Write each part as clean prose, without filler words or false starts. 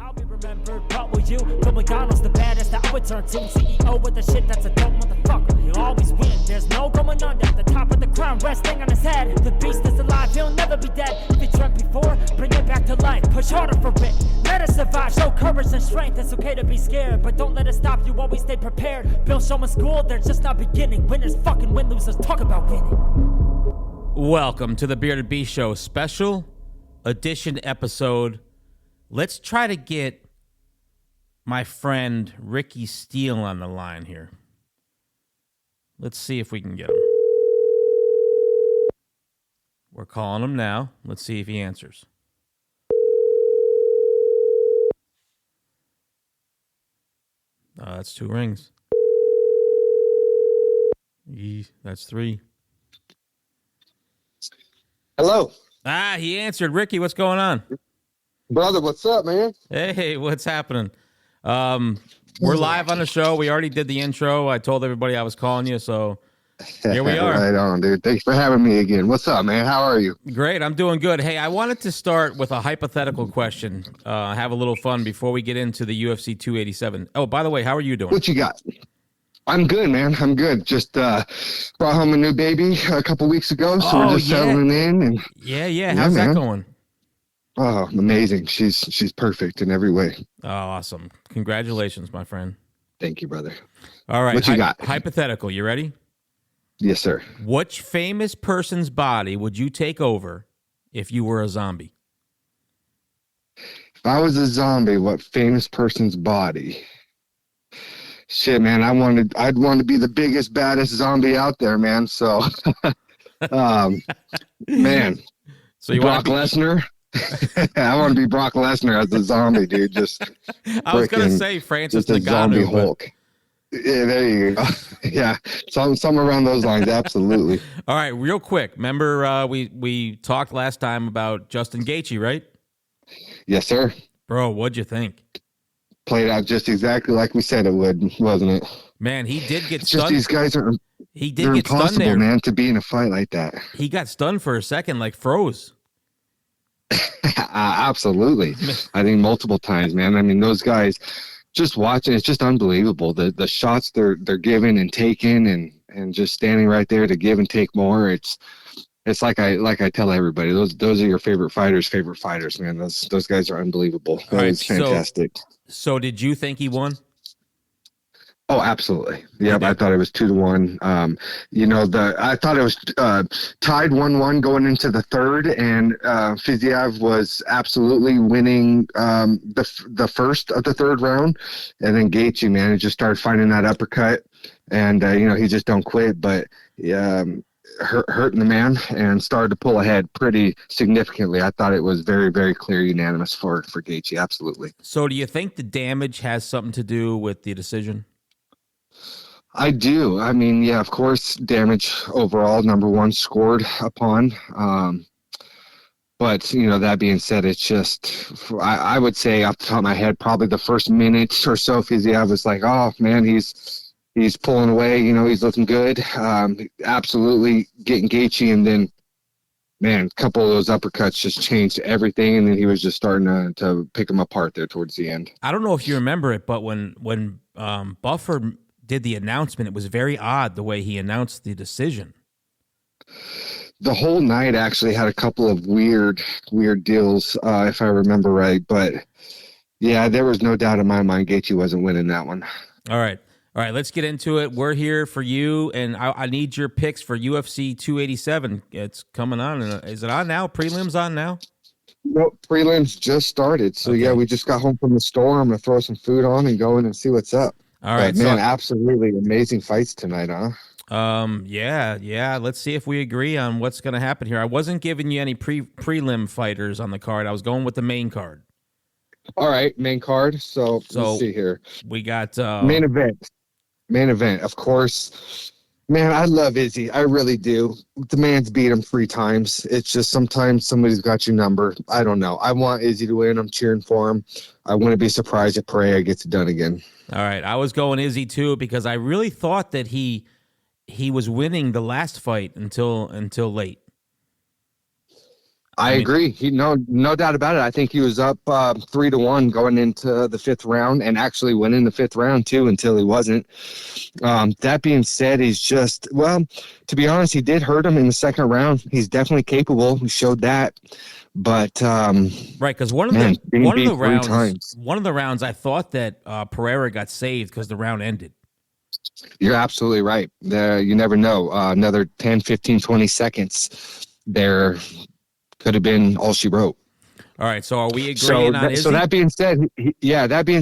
I'll be remembered, but will you? From McDonald's, the baddest that I would turn to. CEO with the shit that's a dope motherfucker. He'll always win, there's no going under. The top of the crown resting on his head. The beast is alive, he'll never be dead. If he dreamt before, bring it back to life. Push harder for it, let us survive. Show courage and strength, it's okay to be scared, but don't let it stop you, always stay prepared. Bill showing school, they're just not beginning. Winners fucking win, losers talk about winning. Welcome to the Bearded Beast Show special edition episode. Let's try to get my friend Ricky Steele on the line here. Let's see if we can get him. We're calling him now. Let's see if he answers. That's 2 rings. That's 3. Hello. He answered. Ricky, what's going on? Brother, what's up, man? Hey, what's happening? We're live on the show. We already did the intro. I told everybody I was calling you, so here we are. Right on, dude. Thanks for having me again. What's up, man? How are you? Great. I'm doing good. Hey, I wanted to start with a hypothetical question. Have a little fun before we get into the UFC 287. Oh, by the way, how are you doing? What you got? I'm good, man. I'm good. Just brought home a new baby a couple weeks ago, so we're just settling in. And yeah. How's that going? Oh, amazing. She's perfect in every way. Oh, awesome. Congratulations, my friend. Thank you, brother. All right. What you got? Hypothetical. You ready? Yes, sir. Which famous person's body would you take over if you were a zombie? If I was a zombie, what famous person's body? Shit, man, I'd want to be the biggest, baddest zombie out there, man. So, man, so you Brock Lesnar. I want to be Brock Lesnar as a zombie, dude. Just I was gonna say Francis Ngannou, zombie but... Hulk. Yeah, there you go. Yeah, some around those lines, absolutely. All right, real quick. Remember, we talked last time about Justin Gaethje, right? Yes, sir. Bro, what'd you think? Played out just exactly like we said it would, wasn't it? Man, he did get it's stunned. Just these guys are. He did get impossible, stunned there, man. To be in a fight like that, he got stunned for a second, like froze. Absolutely. I think multiple times, man. I mean, those guys, just watching, it's just unbelievable. The shots they're giving and taking and just standing right there to give and take more. It's like I tell everybody, those are your favorite fighters, man. Those guys are unbelievable. That is fantastic. So did you think he won? Oh, absolutely. Yeah, I thought it was 2-1. I thought it was tied 1-1 going into the third, and Fiziev was absolutely winning the first of the third round, and then Gaethje, man, he just started finding that uppercut, and he just don't quit, but hurting the man and started to pull ahead pretty significantly. I thought it was very, very clear, unanimous for Gaethje. Absolutely. So do you think the damage has something to do with the decision? I do. I mean, yeah, of course, damage overall, number one, scored upon. But, that being said, it's just, I would say off the top of my head, probably the first minute or so, Fiziev was like, oh, man, he's pulling away. He's looking good. Absolutely getting Gaethje. And then, man, a couple of those uppercuts just changed everything. And then he was just starting to pick him apart there towards the end. I don't know if you remember it, but when Buffer did the announcement, it was very odd the way he announced the decision. The whole night actually had a couple of weird deals, if I remember right. But yeah, there was no doubt in my mind Gaethje wasn't winning that one. All right, let's get into it. We're here for you, and I need your picks for UFC 287. It's coming on. Is it on now? Prelims on now? Nope, prelims just started. So okay. Yeah, we just got home from the store. I'm gonna throw some food on and go in and see what's up. All right, man, absolutely amazing fights tonight, huh? Yeah. Let's see if we agree on what's going to happen here. I wasn't giving you any prelim fighters on the card. I was going with the main card. All right, main card. So let's see here. We got main event. Of course, man. I love Izzy. I really do. The man's beat him 3 times. It's just sometimes somebody's got your number. I don't know. I want Izzy to win. I'm cheering for him. I wouldn't be surprised if Pereira gets it done again. All right, I was going Izzy too because I really thought that he was winning the last fight until late. I agree. No doubt about it. I think he was up 3-1 going into the 5th round, and actually winning the 5th round too until he wasn't. That being said, he's just, well, to be honest, he did hurt him in the 2nd round. He's definitely capable. He showed that. But right, because one of the rounds, I thought that Pereira got saved because the round ended. You're absolutely right. You never know. Another 10, 15, 20 seconds there could have been all she wrote. All right, so are we agreeing on Izzy? So that being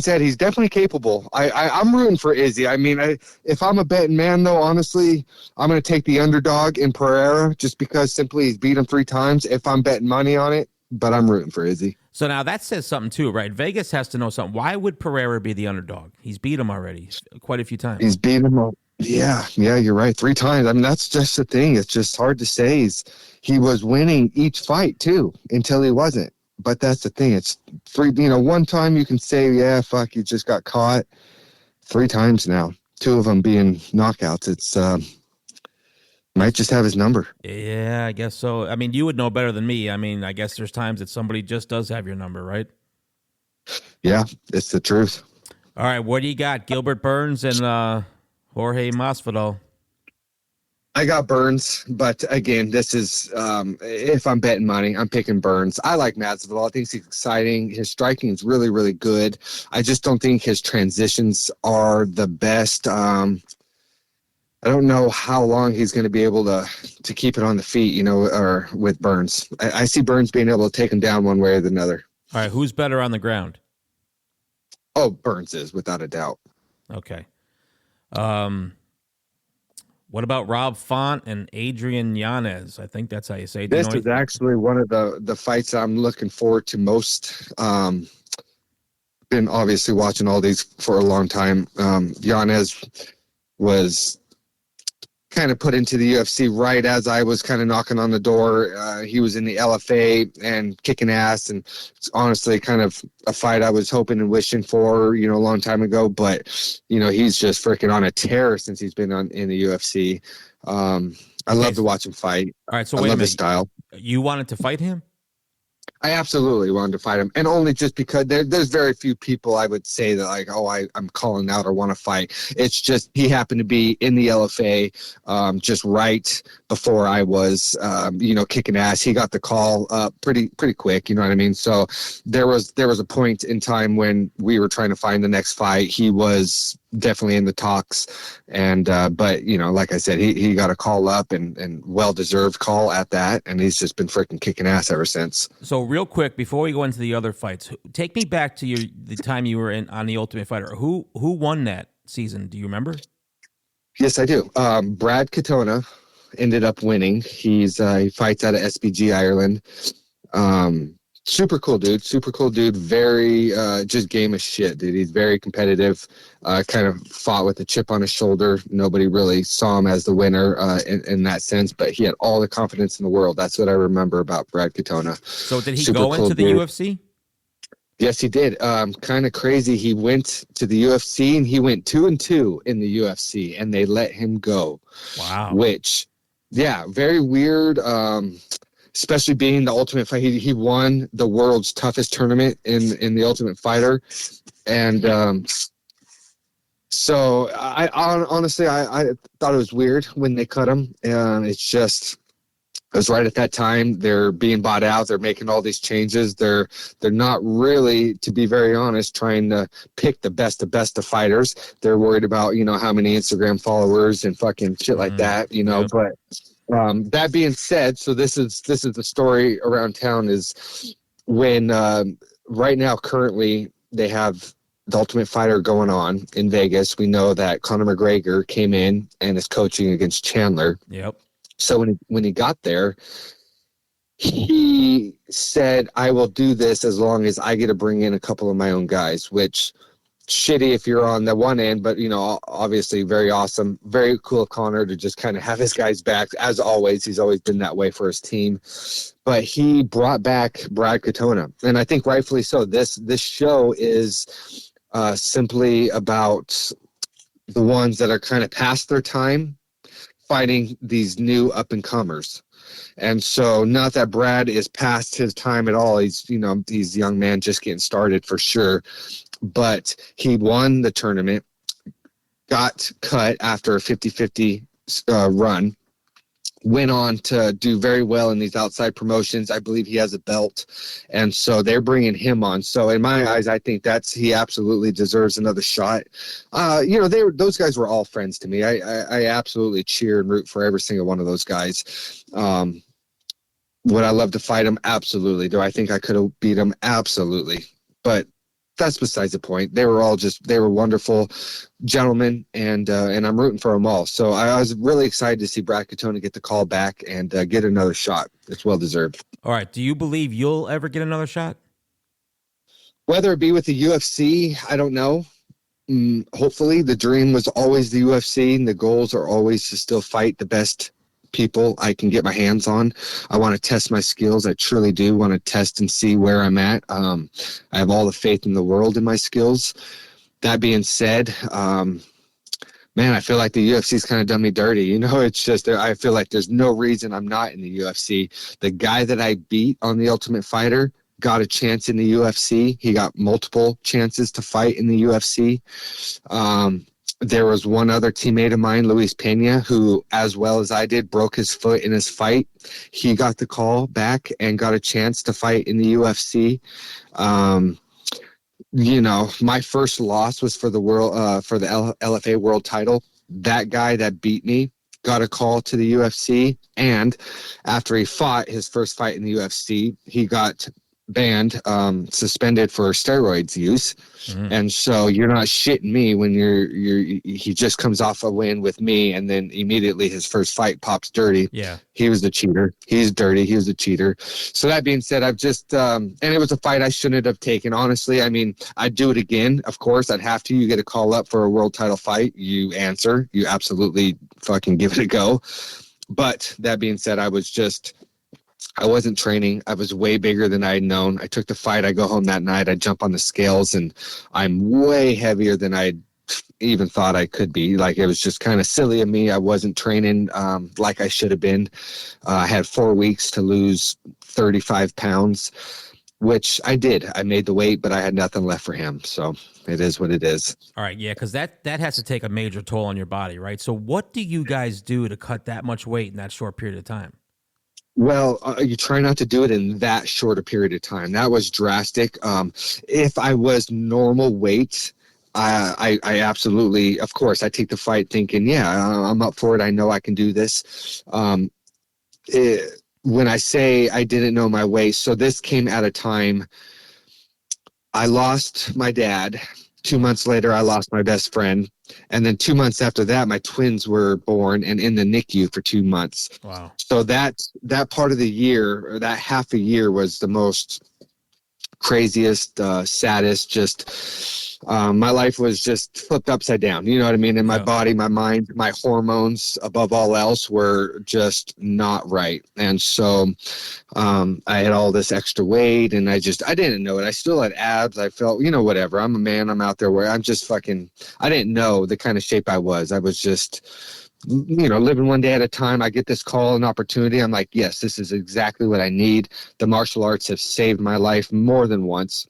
said, he's definitely capable. I'm rooting for Izzy. I mean, if I'm a betting man, though, honestly, I'm going to take the underdog in Pereira just because simply he's beat him 3 times. If I'm betting money on it, but I'm rooting for Izzy. So now that says something too, right? Vegas has to know something. Why would Pereira be the underdog? He's beat him already quite a few times. He's beat him. Yeah, you're right. 3 times. I mean, that's just the thing. It's just hard to say. He was winning each fight too until he wasn't. But that's the thing. It's 3. One time you can say, yeah, fuck, you just got caught. 3 times now. 2 of them being knockouts. It's might just have his number. Yeah, I guess so. I mean, you would know better than me. I mean, I guess there's times that somebody just does have your number, right? Yeah, it's the truth. All right, what do you got? Gilbert Burns and Jorge Masvidal. I got Burns, but again, this is if I'm betting money, I'm picking Burns. I like Masvidal. I think he's exciting. His striking is really, really good. I just don't think his transitions are the best. I don't know how long he's going to be able to keep it on the feet, or with Burns. I see Burns being able to take him down one way or the other. All right, who's better on the ground? Oh, Burns is, without a doubt. Okay. What about Rob Font and Adrian Yanez? I think that's how you say it. This is actually one of the fights I'm looking forward to most. Been obviously watching all these for a long time. Yanez was kind of put into the UFC right as I was kind of knocking on the door. He was in the LFA and kicking ass, and it's honestly kind of a fight I was hoping and wishing for, a long time ago. But he's just freaking on a tear since he's been in the UFC. I love to watch him fight. All right, so I love his style. You wanted to fight him? I absolutely wanted to fight him, and only just because there's very few people I would say that like, oh, I'm calling out or want to fight. It's just he happened to be in the LFA just right before I was, kicking ass. He got the call pretty quick, you know what I mean? So there was a point in time when we were trying to find the next fight. He was definitely in the talks, and but like I said, he got a call up and well-deserved call at that, and he's just been freaking kicking ass ever since. So real quick before we go into the other fights, take me back to the time you were on the Ultimate Fighter. Who won that season? Do you remember? Yes, I do. Brad Katona ended up winning. He fights out of SBG Ireland. Super cool dude. Very just game of shit, dude. He's very competitive. Kind of fought with a chip on his shoulder. Nobody really saw him as the winner in that sense, but he had all the confidence in the world. That's what I remember about Brad Katona. So did he go into the UFC? Yes, he did. Kind of crazy. He went to the UFC and he went 2-2 in the UFC, and they let him go. Wow. Which, yeah, very weird. Especially being the Ultimate Fighter, he won the world's toughest tournament in the Ultimate Fighter, and so I honestly I thought it was weird when they cut him. It was right at that time. They're being bought out. They're making all these changes. They're not really, to be very honest, trying to pick the best of fighters. They're worried about how many Instagram followers and fucking shit like that. Yep. But. That being said, so this is the story around town is when right now currently they have the Ultimate Fighter going on in Vegas. We know that Conor McGregor came in and is coaching against Chandler. Yep. So when he got there, he said, "I will do this as long as I get to bring in a couple of my own guys," which shitty if you're on the one end, but obviously very awesome, very cool of Conor to just kind of have his guys back. As always, he's always been that way for his team, but he brought back Brad Katona, and I think rightfully so. This show is simply about the ones that are kind of past their time fighting these new up and comers. And so not that Brad is past his time at all. He's a young man just getting started for sure. But he won the tournament, got cut after a 50-50 run, went on to do very well in these outside promotions. I believe he has a belt. And so they're bringing him on. So in my eyes, I think he absolutely deserves another shot. Those guys were all friends to me. I absolutely cheer and root for every single one of those guys. Would I love to fight him? Absolutely. Do I think I could have beat him? Absolutely. But that's besides the point. They were wonderful gentlemen, and I'm rooting for them all. So I was really excited to see Brad Katona get the call back and get another shot. It's well deserved. All right. Do you believe you'll ever get another shot? Whether it be with the UFC, I don't know. Hopefully, the dream was always the UFC, and the goals are always to still fight the best people I can get my hands on. I want to test my skills. I truly do want to test and see where I'm at. I have all the faith in the world in my skills. That being said, man, I feel like the UFC's kind of done me dirty. It's just, I feel like there's no reason I'm not in the UFC. The guy that I beat on The Ultimate Fighter got a chance in the UFC. He got multiple chances to fight in the UFC. There was one other teammate of mine, Luis Pena, who, as well as I did, broke his foot in his fight. He got the call back and got a chance to fight in the UFC. My first loss was for the LFA world title. That guy that beat me got a call to the UFC, and after he fought his first fight in the UFC, he got banned, suspended for steroids use. And so you're not shitting me when he just comes off a win with me, and then immediately his first fight pops dirty. Yeah. He was the cheater. He's dirty. He was the cheater. So that being said, I've just, and it was a fight I shouldn't have taken. Honestly, I mean, I'd do it again. Of course, I'd have to. You get a call up for a world title fight. You answer. You absolutely fucking give it a go. But that being said, I wasn't training. I was way bigger than I had known. I took the fight. I go home that night. I jump on the scales, and I'm way heavier than I even thought I could be. Like, it was just kind of silly of me. I wasn't training like I should have been. I had 4 weeks to lose 35 pounds, which I did. I made the weight, but I had nothing left for him. So it is what it is. All right. Yeah. Because that has to take a major toll on your body, right? So what do you guys do to cut that much weight in that short period of time? Well, you try not to do it in that short a period of time. That was drastic. If I was normal weight, I absolutely, of course, I take the fight thinking, yeah, I'm up for it. I know I can do this. When I say I didn't know my weight, so this came at a time I lost my dad. 2 months later, I lost my best friend. And then 2 months after that, my twins were born and in the NICU for 2 months. Wow. So that part of the year, or that half a year, was the most craziest, saddest, just my life was just flipped upside down. You know what I mean? And my body, my mind, my hormones, above all else, were just not right. And so I had all this extra weight, and I didn't know it. I still had abs. I felt, whatever. I'm a man. I'm out there where I'm just I didn't know the kind of shape I was. I was just, living one day at a time. I get this call, an opportunity. I'm like, yes, this is exactly what I need. The martial arts have saved my life more than once.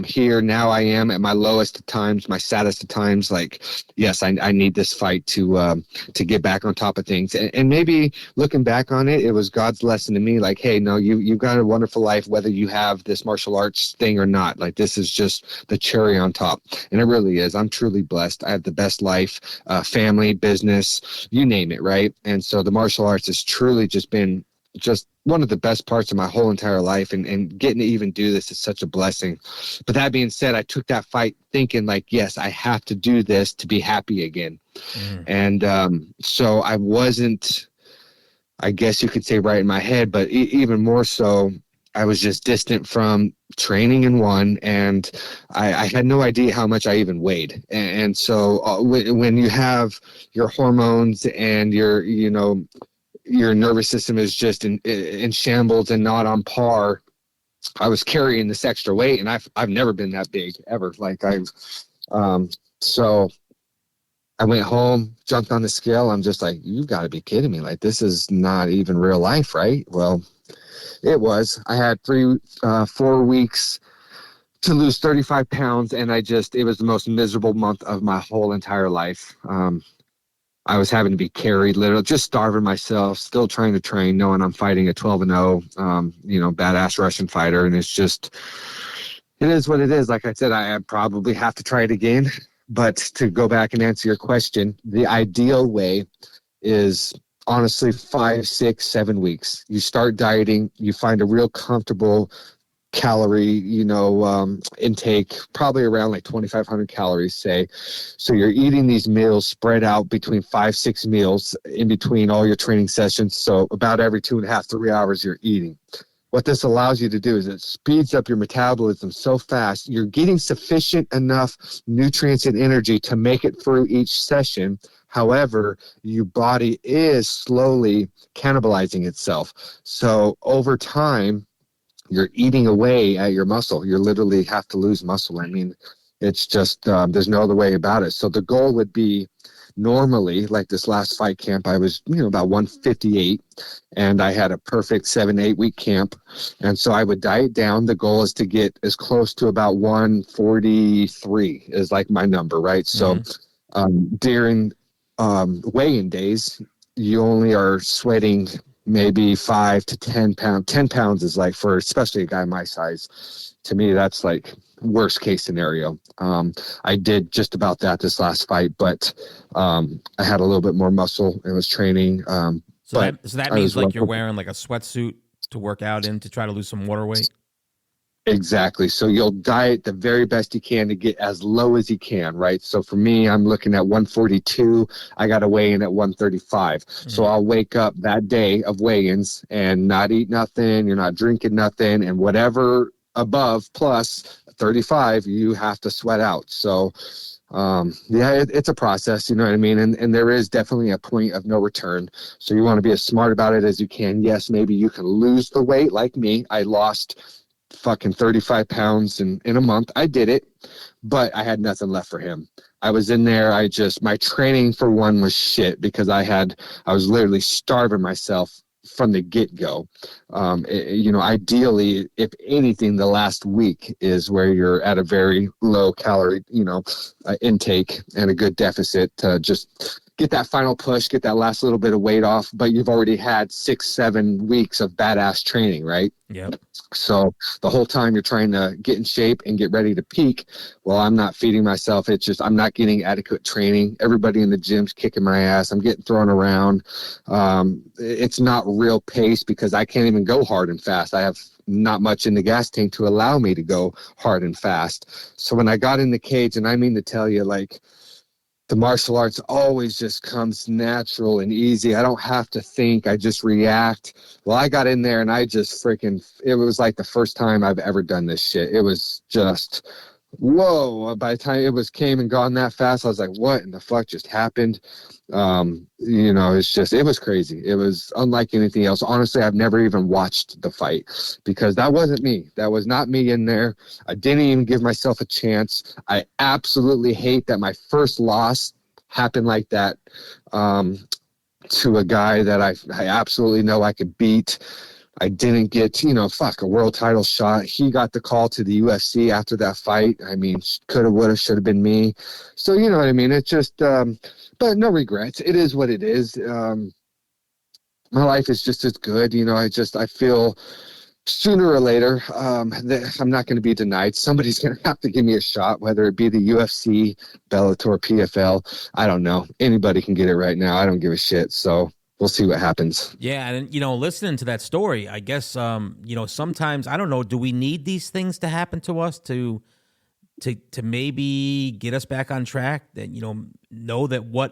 Here now I am at my lowest of times, my saddest of times. Like, yes, I need this fight to get back on top of things. And maybe looking back on it, it was God's lesson to me. Like, hey, no, you've got a wonderful life, whether you have this martial arts thing or not. Like, this is just the cherry on top. And it really is. I'm truly blessed. I have the best life, family, business, you name it. Right. And so the martial arts has truly just been just one of the best parts of my whole entire life, and getting to even do this is such a blessing. But that being said, I took that fight thinking like, yes, I have to do this to be happy again. And so I wasn't, I guess you could say, right in my head, but even more so, I was just distant from training in one, and I had no idea how much I even weighed. And so when you have your hormones and your nervous system is just in shambles and not on par, I was carrying this extra weight, and I've never been that big ever. Like so I went home, jumped on the scale. I'm just like, you got to be kidding me. Like, this is not even real life, right? Well, it was. I had 4 weeks to lose 35 pounds. And it was the most miserable month of my whole entire life. I was having to be carried, literally just starving myself, still trying to train, knowing I'm fighting a 12-0, badass Russian fighter. And it is what it is. Like I said, I probably have to try it again. But to go back and answer your question, the ideal way is honestly 5, 6, 7 weeks. You start dieting, you find a real comfortable calorie, intake, probably around like 2,500 calories, say. So you're eating these meals spread out between 5, 6 meals in between all your training sessions. So about every 2.5, 3 hours you're eating. What this allows you to do is it speeds up your metabolism so fast. You're getting sufficient enough nutrients and energy to make it through each session. However, your body is slowly cannibalizing itself. So over time, you're eating away at your muscle. You literally have to lose muscle. I mean, it's just, there's no other way about it. So the goal would be normally, like this last fight camp, I was, about 158 and I had a perfect 7-8 week camp. And so I would diet down. The goal is to get as close to about 143 is like my number, right? Mm-hmm. So during weigh-in days, you only are sweating maybe 5 to 10 pounds. 10 pounds is like, for especially a guy my size, to me, that's like worst case scenario. I did just about that this last fight, but I had a little bit more muscle and was training. So that means like you're wearing like a sweatsuit to work out in to try to lose some water weight? Exactly. So you'll diet the very best you can to get as low as you can, right? So for me, I'm looking at 142. I got to weigh in at 135. Mm-hmm. So I'll wake up that day of weigh-ins and not eat nothing. You're not drinking nothing. And whatever above plus 35, you have to sweat out. So it's a process, you know what I mean? And there is definitely a point of no return. So you want to be as smart about it as you can. Yes, maybe you can lose the weight like me. I lost fucking 35 pounds in a month. I did it, but I had nothing left for him. I was in there. My training for one was shit because I was literally starving myself from the get-go. Ideally, if anything, the last week is where you're at a very low calorie, intake and a good deficit to just get that final push, get that last little bit of weight off, but you've already had 6, 7 weeks of badass training, right? Yep. So the whole time you're trying to get in shape and get ready to peak, well, I'm not feeding myself. It's just, I'm not getting adequate training. Everybody in the gym's kicking my ass. I'm getting thrown around. It's not real pace because I can't even go hard and fast. I have not much in the gas tank to allow me to go hard and fast. So when I got in the cage, and I mean to tell you, like, the martial arts always just comes natural and easy. I don't have to think. I just react. Well, I got in there and I just it was like the first time I've ever done this shit. It was just, whoa. By the time it came and gone that fast, I was like, what in the fuck just happened? It was crazy. It was unlike anything else. Honestly, I've never even watched the fight because that wasn't me. That was not me in there. I didn't even give myself a chance. I absolutely hate that my first loss happened like that, to a guy that I absolutely know I could beat. I didn't get, a world title shot. He got the call to the UFC after that fight. I mean, coulda, woulda, should have been me. So, you know what I mean? It's just, but no regrets. It is what it is. My life is just as good. I feel sooner or later, that I'm not going to be denied. Somebody's going to have to give me a shot, whether it be the UFC, Bellator, PFL. I don't know. Anybody can get it right now. I don't give a shit. So we'll see what happens. Yeah, and listening to that story, I guess sometimes, I don't know, do we need these things to happen to us to maybe get us back on track? That know that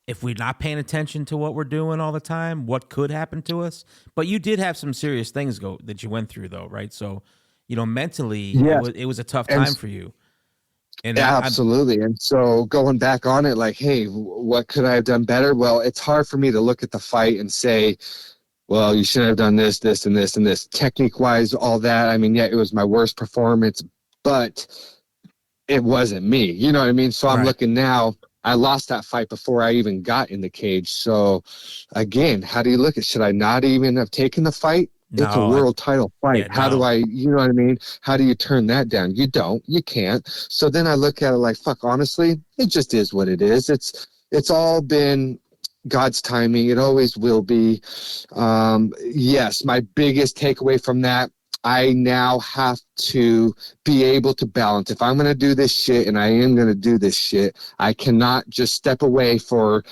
if we're not paying attention to what we're doing all the time, what could happen to us? But you did have some serious things that you went through, though, right? So mentally, yeah, it was a tough time for you. And yeah, absolutely. And so going back on it, like, hey, what could I have done better? Well, it's hard for me to look at the fight and say, well, you should have done this, this, and this, and this. Technique-wise, all that. I mean, yeah, it was my worst performance, but it wasn't me. You know what I mean? So I'm looking now. I lost that fight before I even got in the cage. So again, how do you look at, should I not even have taken the fight? It's a No, world title fight. yeah, How do no. I, you know what I mean? How do you turn that down? You don't, you can't. So then I look at it like, fuck, honestly, it just is what it is. It's all been God's timing. It always will be. Yes, my biggest takeaway from that, I now have to be able to balance. If I'm going to do this shit, and I am going to do this shit, I cannot just step away for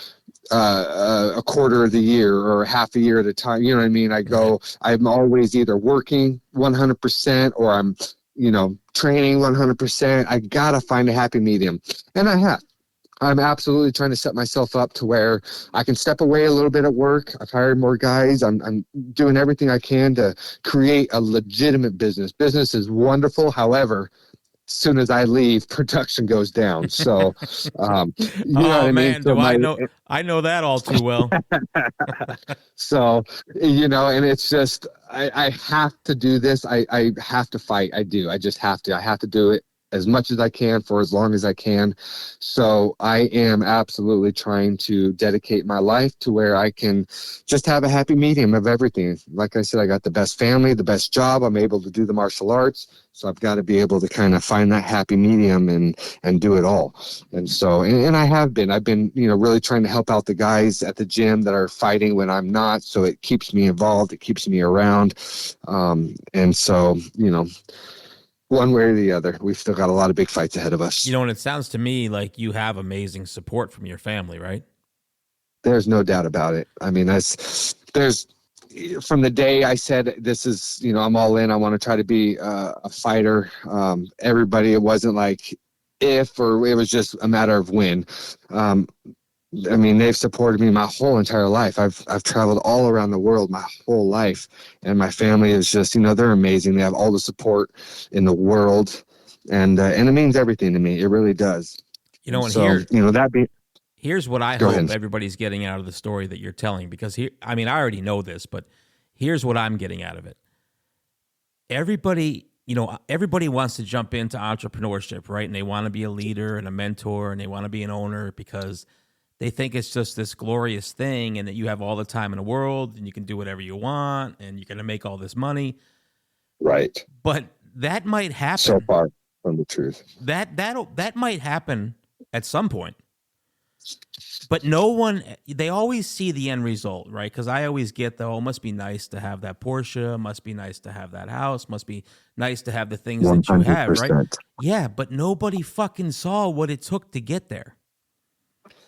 a quarter of the year or half a year at a time. You know what I mean? I'm always either working 100% or I'm, training 100%. I got to find a happy medium. And I have. I'm absolutely trying to set myself up to where I can step away a little bit at work. I've hired more guys. I'm doing everything I can to create a legitimate business. Business is wonderful. However, as soon as I leave, production goes down. So, you know what I mean? Man, So do I know that all too well. So, and it's just, I have to do this. I have to fight. I do. I just have to. I have to do it as much as I can for as long as I can. So I am absolutely trying to dedicate my life to where I can just have a happy medium of everything. Like I said, I got the best family, the best job. I'm able to do the martial arts. So I've got to be able to kind of find that happy medium and do it all. And so, and I've been, really trying to help out the guys at the gym that are fighting when I'm not. So it keeps me involved. It keeps me around. And so, one way or the other, we've still got a lot of big fights ahead of us. And it sounds to me like you have amazing support from your family, right? There's no doubt about it. I mean, there's from the day I said, this is, I'm all in, I want to try to be a fighter. Everybody, it wasn't like if, or it was just a matter of when. I mean, they've supported me my whole entire life. I've traveled all around the world my whole life, and my family is just, they're amazing. They have all the support in the world, and it means everything to me. It really does. And so, here's what I hope everybody's getting out of the story that you're telling, because I already know this, but here's what I'm getting out of it. Everybody wants to jump into entrepreneurship, right? And they want to be a leader and a mentor, and they want to be an owner because they think it's just this glorious thing and that you have all the time in the world and you can do whatever you want and you're going to make all this money. Right. But that might happen. So far from the truth. That might happen at some point. But they always see the end result, right? Because I always get it must be nice to have that Porsche, must be nice to have that house, must be nice to have the things 100%. That you have, right? Yeah, but nobody fucking saw what it took to get there.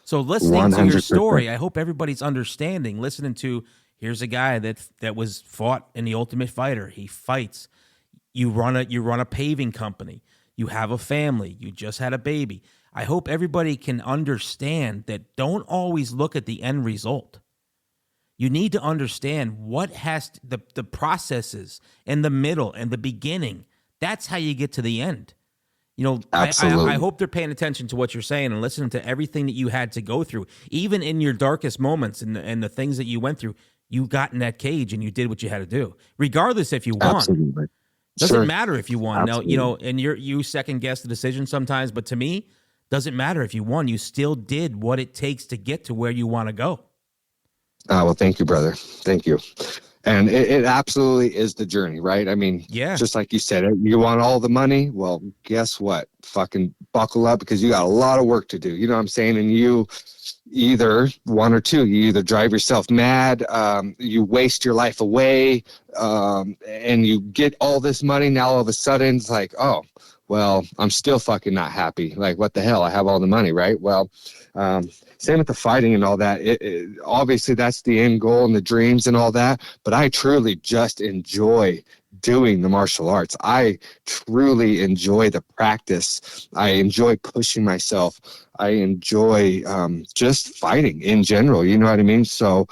So listening 100%. To your story, I hope everybody's understanding, listening to, here's a guy that was fought in the Ultimate Fighter. He fights. You run a paving company. You have a family. You just had a baby. I hope everybody can understand that don't always look at the end result. You need to understand what the processes and the middle and the beginning. That's how you get to the end. I hope they're paying attention to what you're saying and listening to everything that you had to go through. Even in your darkest moments and the things that you went through, you got in that cage and you did what you had to do. Regardless if you won. Absolutely. Doesn't matter if you won. Absolutely. Now, and you second guess the decision sometimes, but to me, doesn't matter if you won. You still did what it takes to get to where you want to go. Well, thank you, brother. Thank you. And it absolutely is the journey, right? I mean, yeah. Just like you said, you want all the money? Well, guess what? Fucking buckle up because you got a lot of work to do. You know what I'm saying? And you either one or two, you either drive yourself mad, you waste your life away, and you get all this money. Now all of a sudden it's like, oh, well, I'm still fucking not happy. Like, what the hell? I have all the money, right? Well, same with the fighting and all that. Obviously, that's the end goal and the dreams and all that. But I truly just enjoy doing the martial arts. I truly enjoy the practice. I enjoy pushing myself. I enjoy just fighting in general. You know what I mean? So,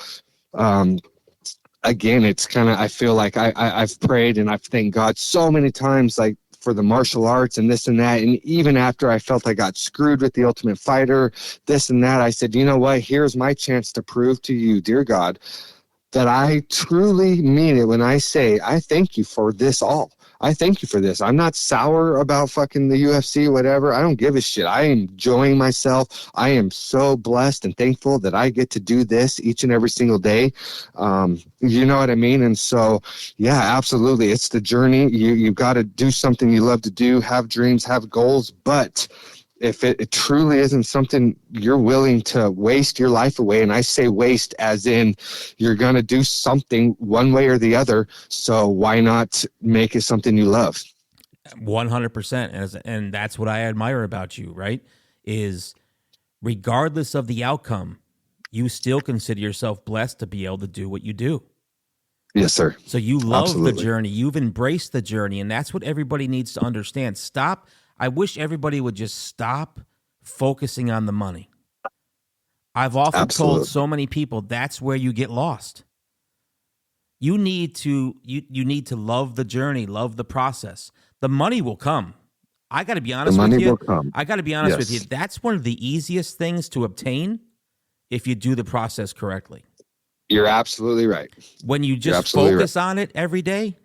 again, it's kind of, I feel like I've prayed and I've thanked God so many times, like, for the martial arts and this and that. And even after I felt I got screwed with the Ultimate Fighter, this and that, I said, you know what? Here's my chance to prove to you, dear God, that I truly mean it when I say, I thank you for this all. I thank you for this. I'm not sour about fucking the UFC, whatever. I don't give a shit. I am enjoying myself. I am so blessed and thankful that I get to do this each and every single day. You know what I mean? And so, yeah, absolutely. It's the journey. You've got to do something you love to do, have dreams, have goals. But if it truly isn't something you're willing to waste your life away, and I say waste as in you're going to do something one way or the other, so why not make it something you love? 100%. And that's what I admire about you, right? Is regardless of the outcome, you still consider yourself blessed to be able to do what you do. Yes, sir. So you love Absolutely. the journey. You've embraced the journey, and that's what everybody needs to understand. I wish everybody would just stop focusing on the money. I've often told so many people that's where you get lost. You need to love the journey, love the process. The money will come. I got to be honest with you. I got to be honest with you. That's one of the easiest things to obtain if you do the process correctly. You're absolutely right. When you just focus on it every day,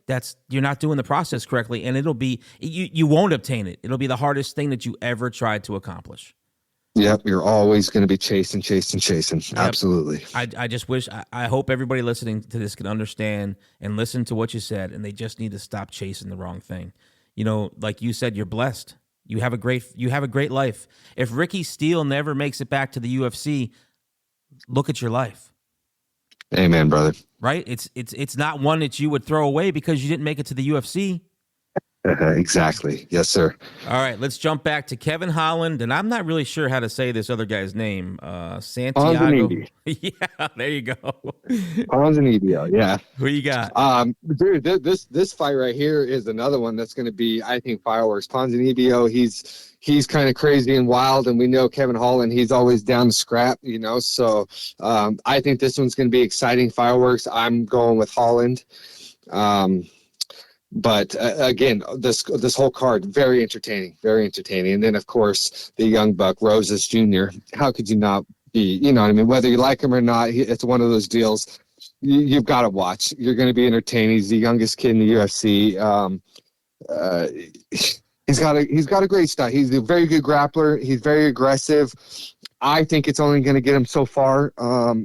you're not doing the process correctly, and it'll be you won't obtain it. It'll be the hardest thing that you ever tried to accomplish. Yep, you're always going to be chasing. Yep. Absolutely. I just wish I hope everybody listening to this can understand and listen to what you said, and they just need to stop chasing the wrong thing. You know, like you said, you're blessed. You have a great life. If Ricky Steele never makes it back to the UFC, look at your life. Amen, brother. Right? It's not one that you would throw away because you didn't make it to the UFC. Exactly. Yes, sir. All right, let's jump back to Kevin Holland, and I'm not really sure how to say this other guy's name. Santiago. Yeah, there you go. Ponzinibbio, yeah. Who you got? Dude, this fight right here is another one that's going to be, I think, fireworks. Ponzinibbio, he's kind of crazy and wild, and we know Kevin Holland, he's always down to scrap, you know. So I think this one's going to be exciting fireworks. I'm going with Holland. But again, this whole card, very entertaining. And then, of course, the young buck, Roses Jr. How could you not be, you know what I mean? Whether you like him or not, it's one of those deals you've got to watch. You're going to be entertained. He's the youngest kid in the UFC. He's got a great style. He's a very good grappler. He's very aggressive. I think it's only going to get him so far.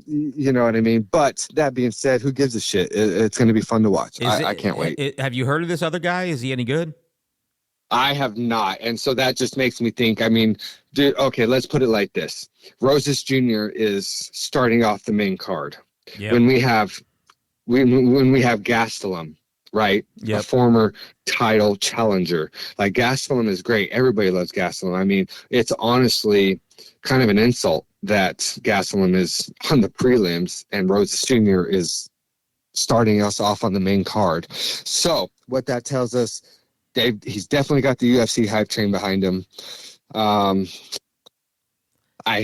You know what I mean? But that being said, who gives a shit? It's going to be fun to watch. I can't wait. Have you heard of this other guy? Is he any good? I have not. And so that just makes me think, I mean, dude, okay, let's put it like this. Roses Jr. is starting off the main card. Yep. When we have Gastelum, right? Yep. A former title challenger. Like, Gastelum is great. Everybody loves Gastelum. I mean, it's honestly kind of an insult that Gastelum is on the prelims and Roses Jr. is starting us off on the main card. So what that tells us, he's definitely got the UFC hype train behind him. I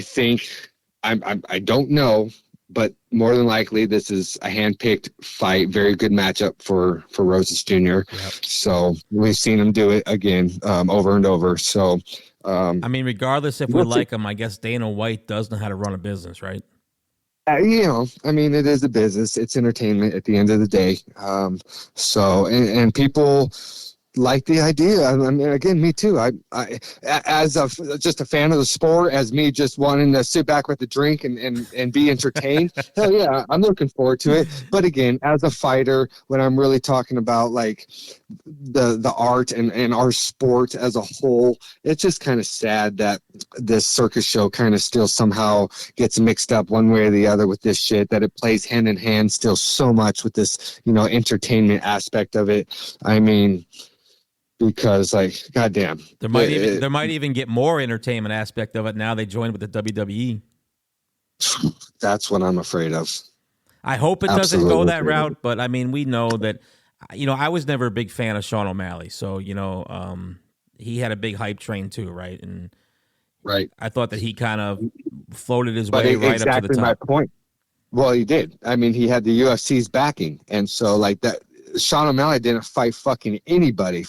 think I don't know, but more than likely this is a hand-picked fight. Very good matchup for Roses Jr. Yep. So we've seen him do it again over and over. So I mean, regardless if we like him, I guess Dana White does know how to run a business, right? You know, I mean, it is a business. It's entertainment at the end of the day. So, and people like the idea. I mean, again, me too. I as just a fan of the sport, as me just wanting to sit back with a drink and be entertained. Hell yeah, I'm looking forward to it. But again, as a fighter, when I'm really talking about like the art and our sport as a whole, it's just kind of sad that this circus show kind of still somehow gets mixed up one way or the other with this shit, that it plays hand in hand still so much with this, you know, entertainment aspect of it. I mean, because, like, goddamn, there might even get more entertainment aspect of it now they joined with the WWE. That's what I'm afraid of. I hope it doesn't go that route, but I mean, we know that, you know, I was never a big fan of Sean O'Malley, so, you know, he had a big hype train too, right? And right, I thought that he kind of floated his way right up to the top. Exactly my point. Well, he did. I mean, he had the UFC's backing, and so like that. Sean O'Malley didn't fight fucking anybody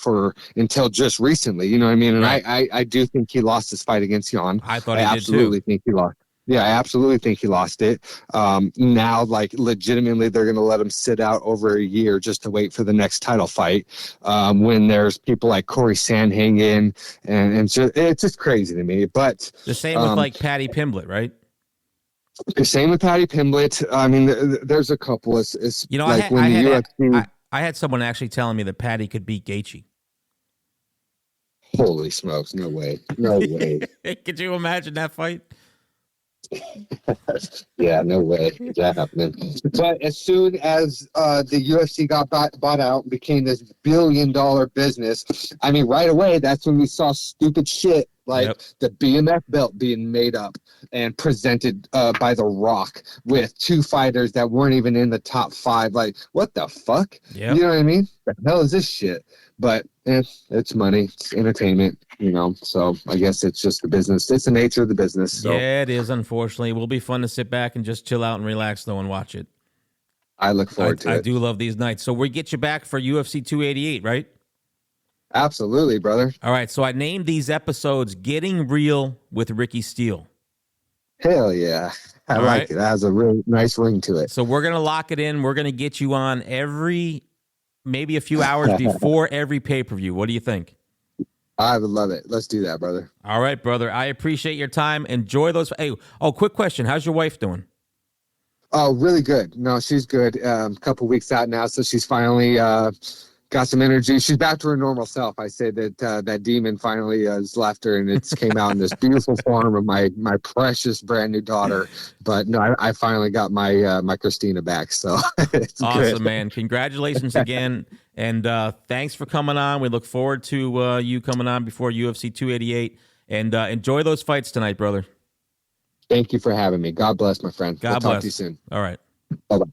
until just recently, you know what I mean? And right. I do think he lost his fight against Jan. I thought he did too. I absolutely think he lost. Yeah, I absolutely think he lost it. Now, like, legitimately, they're going to let him sit out over a year just to wait for the next title fight. When there's people like Corey Sandhagen, and it's just crazy to me. But The same with like Paddy Pimblett, right? the same with Paddy Pimblett. I mean, there's a couple. It's You know, like when the UFC. I had someone actually telling me that Paddy could beat Gaethje. Holy smokes! No way! No way! Could you imagine that fight? Yeah, no way is that happening. But as soon as the UFC got bought out and became this billion-dollar business, I mean, right away, that's when we saw stupid shit like the BMF belt being made up and presented by The Rock with 2 fighters that weren't even in the top 5. Like, what the fuck? Yep. You know what I mean? The hell is this shit? But it's money, it's entertainment, you know. So I guess it's just the business. It's the nature of the business. So. Yeah, it is. Unfortunately, it will be fun to sit back and just chill out and relax, though, and watch it. I look forward to it. I do love these nights. So we get you back for UFC 288, right? Absolutely, brother. All right. So I named these episodes "Getting Real with Ricky Steele." Hell yeah. I like it. That has a really nice ring to it. So we're going to lock it in. We're going to get you on maybe a few hours before every pay-per-view. What do you think? I would love it. Let's do that, brother. All right, brother. I appreciate your time. Enjoy those. Hey, quick question. How's your wife doing? Oh, really good. No, she's good. A couple weeks out now, so she's finally got some energy. She's back to her normal self. I say that that demon finally has left her, and it's came out in this beautiful form of my precious brand new daughter. But no, I finally got my my Christina back. So it's awesome, good. man. Congratulations again. And thanks for coming on. We look forward to you coming on before UFC 288. And enjoy those fights tonight, brother. Thank you for having me. God bless, my friend. God bless. Talk to you soon. All right. Bye-bye.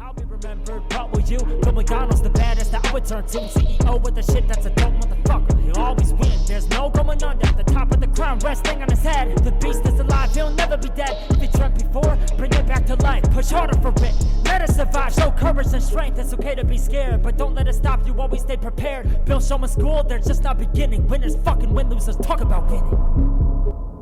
I'll be remembered, but will you? Bill McDonald's the baddest that I would turn to. CEO with the shit that's a dope motherfucker. He'll always win, there's no going under. The top of the crown resting on his head. The beast is alive, he'll never be dead. If he dreamt before, bring it back to life. Push harder for it, let us survive. Show courage and strength, it's okay to be scared. But don't let it stop you, always stay prepared. Bill Showman School, they're just not beginning. Winners fucking win, losers talk about winning.